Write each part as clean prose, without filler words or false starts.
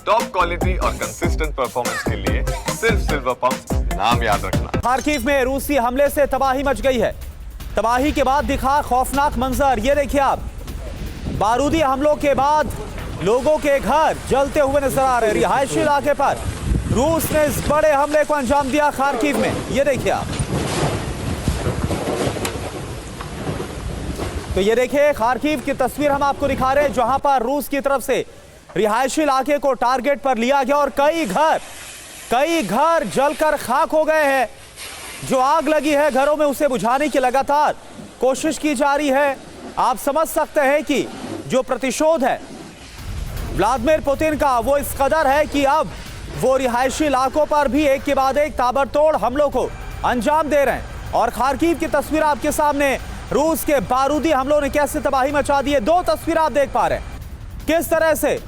Top quality और consistent performance के लिए सिर्फ सिल्वर पंप नाम याद रखना। खार्किव में रूसी हमले से तबाही मच गई है। तबाही के बाद दिखा खौफनाक मंजर, ये देखिए आप। बारूदी हमलों के बाद लोगों के घर जलते हुए नजर आ रहे। रिहायशी इलाके पर रूस ने इस बड़े हमले को अंजाम दिया खार्किव में, ये देखिए आप। तो ये देखिए खार्किव की तस्वीर हम आपको दिखा रहे हैं, जहां पर रूस की तरफ से रिहायशी इलाके को टारगेट पर लिया गया और कई घर जलकर खाक हो गए हैं। जो आग लगी है घरों में उसे बुझाने की लगातार कोशिश की जा रही है। आप समझ सकते हैं कि जो प्रतिशोध है व्लादिमीर पुतिन का वो इस कदर है कि अब वो रिहायशी इलाकों पर भी एक के बाद एक ताबड़तोड़ हमलों को अंजाम दे रहे हैं। और खार्किव की तस्वीर आपके सामने, रूस के बारूदी हमलों ने कैसे तबाही मचा दी है। दो तस्वीर आप देख पा रहे हैं किस तरह से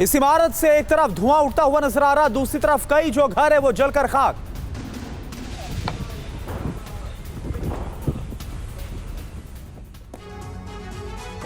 इस इमारत से एक तरफ धुआं उठता हुआ नजर आ रहा, दूसरी तरफ कई जो घर है वो जलकर खाक।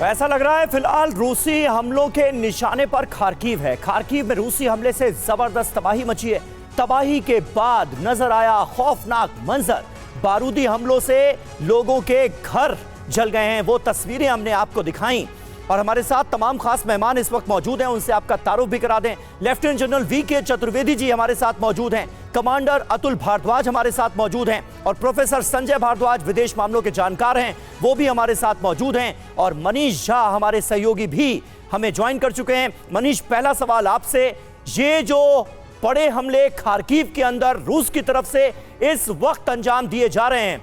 ऐसा लग रहा है फिलहाल रूसी हमलों के निशाने पर खार्किव है। खार्किव में रूसी हमले से जबरदस्त तबाही मची है। तबाही के बाद नजर आया खौफनाक मंजर, बारूदी हमलों से लोगों के घर जल गए हैं। वो तस्वीरें हमने आपको दिखाई और हमारे साथ तमाम खास मेहमान इस वक्त मौजूद हैं, उनसे आपका तारुफ भी करा दें। Lieutenant general V K. Chaturvedi ji हमारे साथ मौजूद हैं, कमांडर अतुल भारद्वाज हमारे साथ मौजूद हैं और प्रोफेसर संजय भारद्वाज विदेश मामलों के जानकार हैं, वो भी हमारे साथ मौजूद हैं। और मनीष झा हमारे सहयोगी भी हमें ज्वाइन कर चुके हैं। मनीष, पहला सवाल आपसे, ये जो बड़े हमले खार्किव के अंदर रूस की तरफ से इस वक्त अंजाम दिए जा रहे हैं,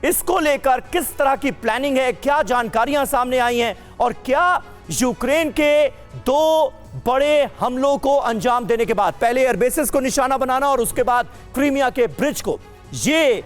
इसको लेकर किस तरह की प्लानिंग है, क्या जानकारियां सामने आई हैं और क्या यूक्रेन के दो बड़े हमलों को अंजाम देने के बाद, पहले एयरबेसेस को निशाना बनाना और उसके बाद क्रीमिया के ब्रिज को, ये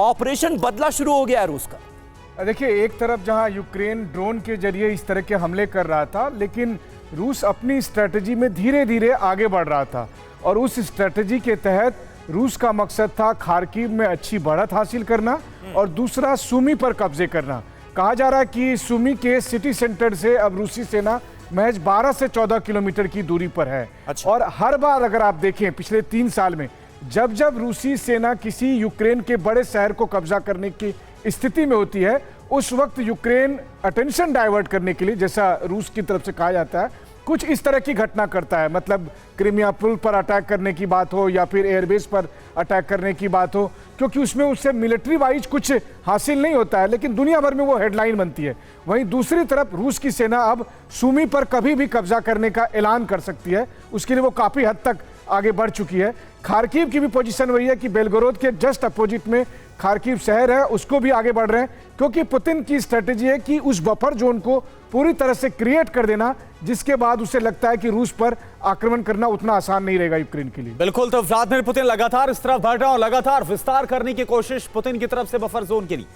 ऑपरेशन बदला शुरू हो गया है रूस का? देखिए, एक तरफ जहां यूक्रेन ड्रोन के जरिए इस तरह के हमले कर रहा था, लेकिन रूस अपनी स्ट्रेटजी में धीरे धीरे आगे बढ़ रहा था और उस स्ट्रेटजी के तहत रूस का मकसद था खार्किव में अच्छी बढ़त हासिल करना और दूसरा सुमी पर कब्जे करना। कहा जा रहा है कि सुमी के सिटी सेंटर से अब रूसी सेना महज 12 से 14 किलोमीटर की दूरी पर है। अच्छा। और हर बार अगर आप देखें पिछले 3 साल में जब रूसी सेना किसी यूक्रेन के बड़े शहर को कब्जा करने की स्थिति में होती है, उस वक्त यूक्रेन अटेंशन डाइवर्ट करने के लिए, जैसा रूस की तरफ से कहा जाता है, कुछ इस तरह की घटना करता है। मतलब क्रीमिया पुल पर अटैक करने की बात हो या फिर एयरबेस पर अटैक करने की बात हो, क्योंकि उसमें उससे मिलिट्री वाइज कुछ हासिल नहीं होता है, लेकिन दुनिया भर में वो हेडलाइन बनती है। वहीं दूसरी तरफ रूस की सेना अब सुमी पर कभी भी कब्जा करने का ऐलान कर सकती है, उसके लिए वो काफ़ी हद तक आगे बढ़ चुकी है। खार्किव की भी पोजीशन वही है कि बेलगोरोद के जस्ट अपोजिट में खार्किव शहर है, उसको भी आगे बढ़ रहे हैं, क्योंकि पुतिन की स्ट्रेटेजी है कि उस बफर जोन को पूरी तरह से क्रिएट कर देना, जिसके बाद उसे लगता है कि रूस पर आक्रमण करना उतना आसान नहीं रहेगा यूक्रेन के लिए। बिल्कुल, तो व्लादिमीर पुतिन लगातार इस तरफ बढ़ रहे हैं और लगातार विस्तार करने की कोशिश पुतिन की तरफ से बफर जोन के लिए।